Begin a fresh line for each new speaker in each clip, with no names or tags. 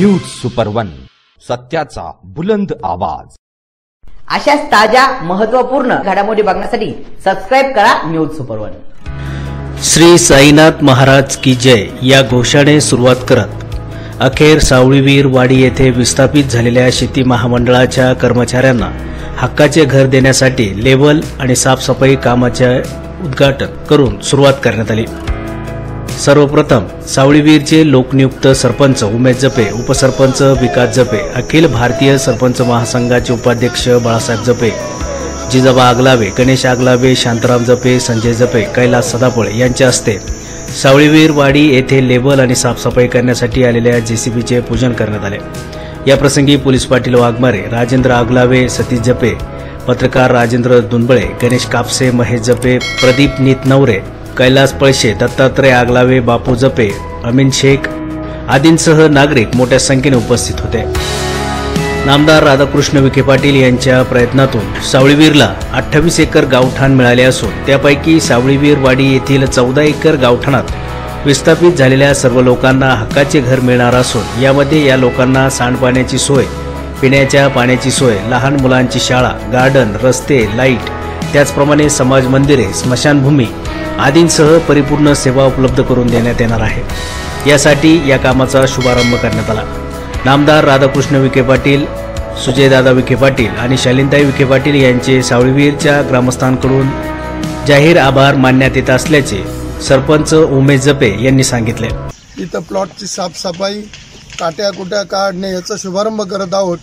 News super one, सत्याचा बुलंद आवाज।
अशाच ताज्या महत्त्वपूर्ण घडामोडी बघण्यासाठी सबस्क्राइब करा news super one.
Shri Sainath Maharaj की जय या घोषणे सुरुवात करत अखेर सावळीवीर वाडी येथे विस्थापित झालेल्या शेती महामंडळाच्या कर्मचाऱ्यांना हक्काचे घर देण्यासाठी लेवल आणि साफसफाई कामाचे उद्घाटन करून सुरुवात करण्यात आली। सर्वप्रथम सावळीवीरचे लोकनियुक्त सरपंच उमेश जपे, उपसरपंच विकास जपे, अखिल भारतीय सरपंच महासंघाचे उपाध्यक्ष बाळासाहेब जपे, जिजाबा आगलावे, गणेश आगलावे, शांताराम जपे, संजय जपे, कैलास सदाफळे यांच्या हस्ते सावळीवीर वाडी येथे लेवल आणि साफसफाई करण्यासाठी आलेल्या जेसीबीचे पूजन करण्यात आले। या प्रसंगी पोलीस पाटील वाघमारे, राजेंद्र आगलावे, सतीश जपे, पत्रकार राजेंद्र दुंबळे, गणेश कापसे, महेश जपे, प्रदीप नीतनवरे, कैलास पळशे, दत्तात्रय आगलावे, बापू जपे, अमीन शेख आदींसह नागरिक मोठ्या संख्येने उपस्थित होते। नामदार राधाकृष्ण विखे पाटील यांच्या प्रयत्नातून सावळीवीरला 28 एकर गावठाण मिळाले असून त्यापैकी सावळीवीर वाडी येथील 14 एकर गावठाणात विस्थापित झालेल्या सर्व लोकांना हक्काचे घर मिळणार असून यामध्ये या लोकांना सांडपाण्याची सोय, पिण्याच्या पाण्याची सोय, लहान मुलांची शाळा, गार्डन, रस्ते, लाईट, त्याचप्रमाणे समाज मंदिरे, स्मशानभूमी आदींसह परिपूर्ण सेवा उपलब्ध करून देण्यात येणार आहे। यासाठी या कामाचा शुभारंभ करण्यात आला। नामदार राधाकृष्ण विखे पाटील, सुजयदादा विखे पाटील आणि शालिनताई विखे पाटील यांचे सावळीवीरच्या ग्रामस्थांकडून जाहीर आभार मानण्यात येत असल्याचे सरपंच उमेश जपे यांनी सांगितले।
इथं प्लॉटची साफसफाई, काट्या कुट्या काढणे याचा शुभारंभ करत आहोत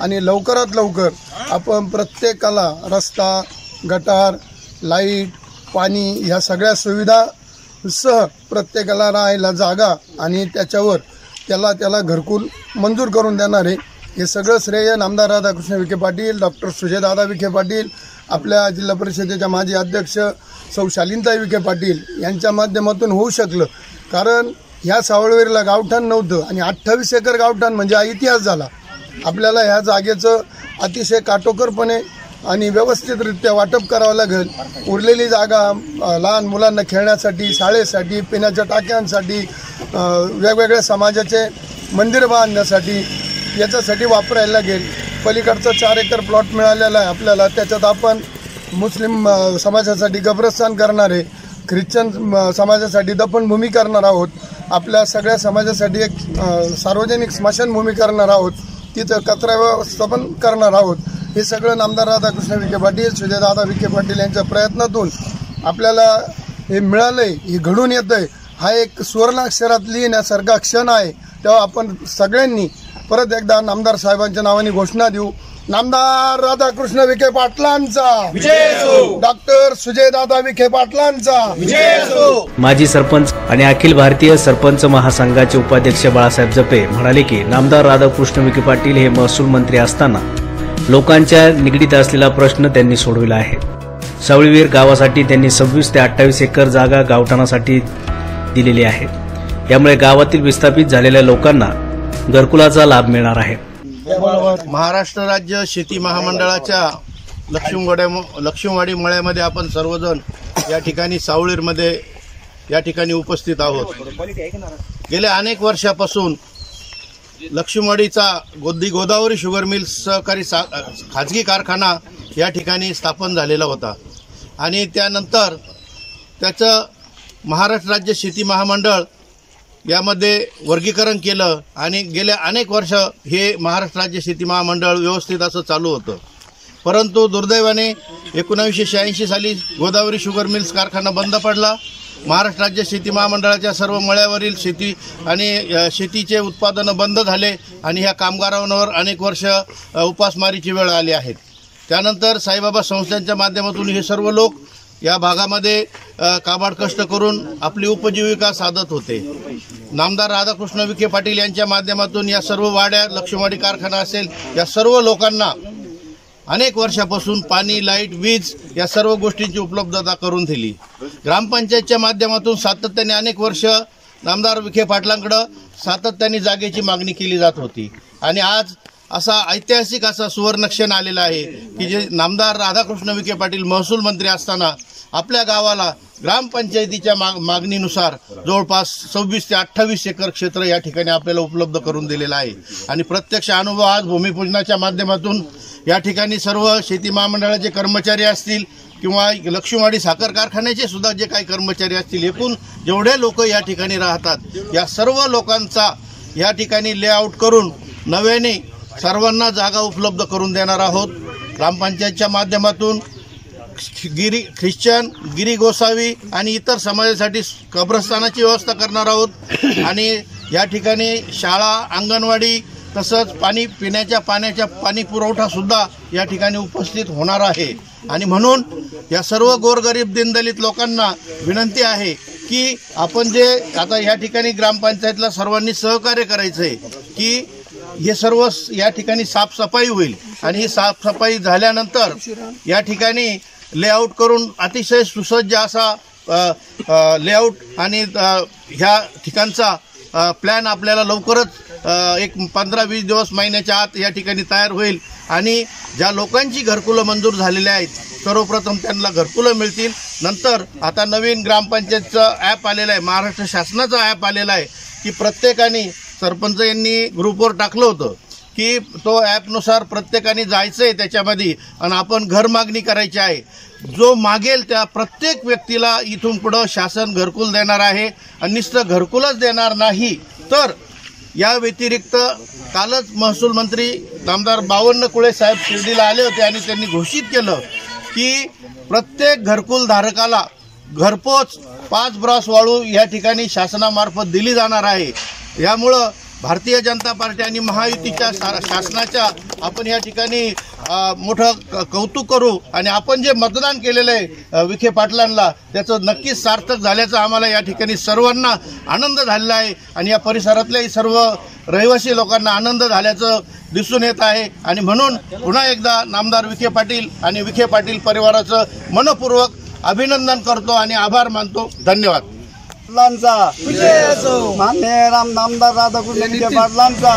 आणि लवकरात लवकर आपण प्रत्येकाला रस्ता, गटार, लाईट, पाणी ह्या सगळ्या सुविधा सह प्रत्येकाला राहायला जागा आणि त्याच्यावर त्याला घरकुल मंजूर करून देणार आहे। हे सगळं श्रेय नामदार राधाकृष्ण विखे पाटील, डॉक्टर सुजयदादा विखे पाटील, आपल्या जिल्हा परिषदेच्या माजी अध्यक्ष सौ शालिनताई विखे पाटील यांच्या माध्यमातून होऊ शकलं। कारण ह्या सावळीवीरला गावठाण नव्हतं आणि 28 एकर गावठाण म्हणजे हा इतिहास झाला। आपल्याला ह्या जागेचं अतिशय काटोकोरपणे आणि व्यवस्थितरित्या वाटप करावं लागेल। उरलेली जागा लहान मुलांना खेळण्यासाठी, शाळेसाठी, पिण्याच्या टाक्यांसाठी, वेगवेगळ्या समाजाचे मंदिर बांधण्यासाठी याच्यासाठी वापरायला लागेल। पलीकडचं 4 एकर प्लॉट मिळालेला आहे आपल्याला, त्याच्यात आपण मुस्लिम समाजासाठी कब्रस्तान करणार आहे, ख्रिश्चन समाजासाठी दफनभूमी करणार आहोत, आपल्या सगळ्या समाजासाठी एक सार्वजनिक स्मशानभूमी करणार आहोत, तिथं कचरा व्यवस्थापन करणार आहोत। हे सगळं नामदार राधाकृष्ण विखे पाटील, सुजयदादा विखे पाटील यांच्या प्रयत्नातून आपल्याला हे मिळालंय, हे घडून येतंय। हा एक सुवर्णाक्षरात लिहिण्यासारखा क्षण आहे। तेव्हा आपण सगळ्यांनी परत एकदा नामदार साहेबांच्या नावाने घोषणा देऊ, नामदार राधाकृष्ण विखे पाटलांचा विजय असो, डॉक्टर सुजयदादा विखे पाटलांचा विजय असो।
माजी सरपंच आणि अखिल भारतीय सरपंच महासंघाचे उपाध्यक्ष बाळासाहेब जपे म्हणाले की नामदार राधाकृष्ण विखे पाटील हे महसूल मंत्री असताना लोकांच्या निगडीत असलेला प्रश्न त्यांनी सोडविला आहे। सावळीवीर गावासाठी त्यांनी 26 ते 28 एकर जागा गावठाणासाठी दिलेली आहे। यामुळे गावातील विस्थापित झालेल्या लोकांना घरकुलाचा लाभ मिळणार आहे।
महाराष्ट्र राज्य शेती महामंडळाच्या लक्ष्मीवाडी मळ्यामध्ये आपण सर्वजण या ठिकाणी सावळीमध्ये या ठिकाणी उपस्थित आहोत। गेल्या अनेक वर्षापासून लक्ष्मीवाडीचा गोदावरी शुगर मिल सहकारी खाजगी कारखाना या ठिकाणी स्थापन झालेला होता आणि त्यानंतर त्याचं महाराष्ट्र राज्य शेती महामंडळ यामध्ये वर्गीकरण केलं आणि गेल्या अनेक वर्ष हे महाराष्ट्र राज्य शेती महामंडळ व्यवस्थित असं चालू होतं। परंतु दुर्दैवाने 1986 साली गोदावरी शुगर मिल्स कारखाना बंद पडला। महाराष्ट्र राज्य शेती महामंडळाच्या सर्व मळ्यावरील शेती आणि शेतीचे उत्पादनं बंद झाले आणि ह्या कामगारांवर अनेक वर्ष उपासमारीची वेळ आली आहे। त्यानंतर साईबाबा संस्थांच्या माध्यमातून हे सर्व लोक या भागामध्ये काबाड कष्ट करून आपली उपजीविका साधत होते। नामदार राधाकृष्ण विखे पाटील यांच्या माध्यमातून या सर्व वाड्या, लक्ष्मीवाडी कारखाना असेल, या सर्व लोकांना अनेक वर्षापासून पाणी, लाईट, वीज या सर्व गोष्टींची उपलब्धता करून दिली। ग्रामपंचायतच्या माध्यमातून सातत्याने अनेक वर्ष नामदार विखे पाटलांकडे सातत्याने जागेची मागणी केली जात होती आणि आज असा ऐतिहासिक असा सुवर्णक्षण आलेला आहे की जे नामदार राधाकृष्ण विखे पाटील महसूल मंत्री असताना आपल्या गावाला ग्रामपंचायतीच्या मागणीनुसार जवळपास 26 ते 28 एकर क्षेत्र या ठिकाणी आपल्याला उपलब्ध करून दिलेलं आहे आणि प्रत्यक्ष अनुभव आज भूमिपूजनाच्या माध्यमातून या ठिकाणी सर्व शेती महामंडळाचे कर्मचारी असतील किंवा लक्ष्मीवाडी साखर कारखान्याचे सुद्धा जे काही कर्मचारी असतील, एकूण जेवढे लोक या ठिकाणी राहतात या सर्व लोकांचा या ठिकाणी लेआउट करून नव्याने सर्वांना जागा उपलब्ध करून देणार आहोत। ग्रामपंचायतच्या माध्यमातून ख्रिश्चन, गिरी गोसावी आणि इतर समाजासाठी कब्रस्तानाची व्यवस्था करणार आहोत आणि या ठिकाणी शाळा, अंगणवाडी तसंच पिण्याच्या पाण्याचा पाणी पुरवठा सुद्धा या ठिकाणी उपस्थित होणार आहे आणि म्हणून या सर्व गोरगरीब दीनदलित लोकांना विनंती आहे की आपण जे आता या ठिकाणी ग्रामपंचायतला सर्वांनी सहकार्य करायचं आहे की हे सर्व या ठिकाणी साफसफाई होईल आणि ही साफसफाई झाल्यानंतर या ठिकाणी लेआउट करून अतिशय सुसज्ज असा लेआउट आणि ह्या ठिकाणचा प्लॅन आपल्याला लवकरच एक 15-20 दिवस महिन्याच्या आत या ठिकाणी तयार होईल आणि ज्या लोकांची घरकुलं मंजूर झालेली आहेत सर्वप्रथम त्यांना घरकुलं मिळतील। नंतर आता नवीन ग्रामपंचायतचं ॲप आलेलं आहे, महाराष्ट्र शासनाचं ॲप आलेलं आहे की प्रत्येकाने सरपंच यांनी ग्रुपवर टाकलं होतं की तो ॲपनुसार प्रत्येकाने जायचं आहे त्याच्यामध्ये आणि आपण घर मागणी करायची आहे। जो मागेल त्या प्रत्येक व्यक्तीला इथून पुढं शासन घरकुल देणार आहे आणि नुसतं घरकुलच देणार नाही तर या व्यतिरिक्त कालच महसूल मंत्री नामदार बावन्न कुळे साहेब शिर्डीला आले होते आणि त्यांनी घोषित केलं की प्रत्येक घरकुल धारकाला घरपोच 5 ब्रॉस वाळू या ठिकाणी शासनामार्फत दिली जाणार आहे। यामुळं भारतीय जनता पार्टी आणि महायुतीच्या शासनाच्या आपण या ठिकाणी मोठं कौतुक करू आणि आपण जे मतदान केलेलं आहे विखे पाटलांना त्याचं नक्कीच सार्थक झाल्याचं आम्हाला या ठिकाणी सर्वांना आनंद झालेला आहे आणि या परिसरातल्याही सर्व रहिवासी लोकांना आनंद झाल्याचं दिसून येत आहे आणि म्हणून पुन्हा एकदा नामदार विखे पाटील आणि विखे पाटील परिवाराचं मनपूर्वक अभिनंदन करतो आणि आभार मानतो। धन्यवाद।
माननीय नामदार राधाकृष्ण विखे पाटलांचा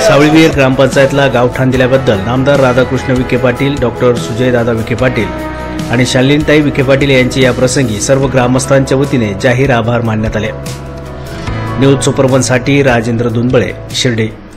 सावळीवीर ग्रामपंचायतला गावठाण दिल्याबद्दल नामदार राधाकृष्ण विखे पाटील, डॉक्टर सुजयदादा विखे पाटील आणि शालिनीताई विखे पाटील यांची या प्रसंगी सर्व ग्रामस्थांच्या वतीने जाहीर आभार मानण्यात आले। न्यूज सुपरवनसाठी राजेंद्र दुंबळे, शिर्डी।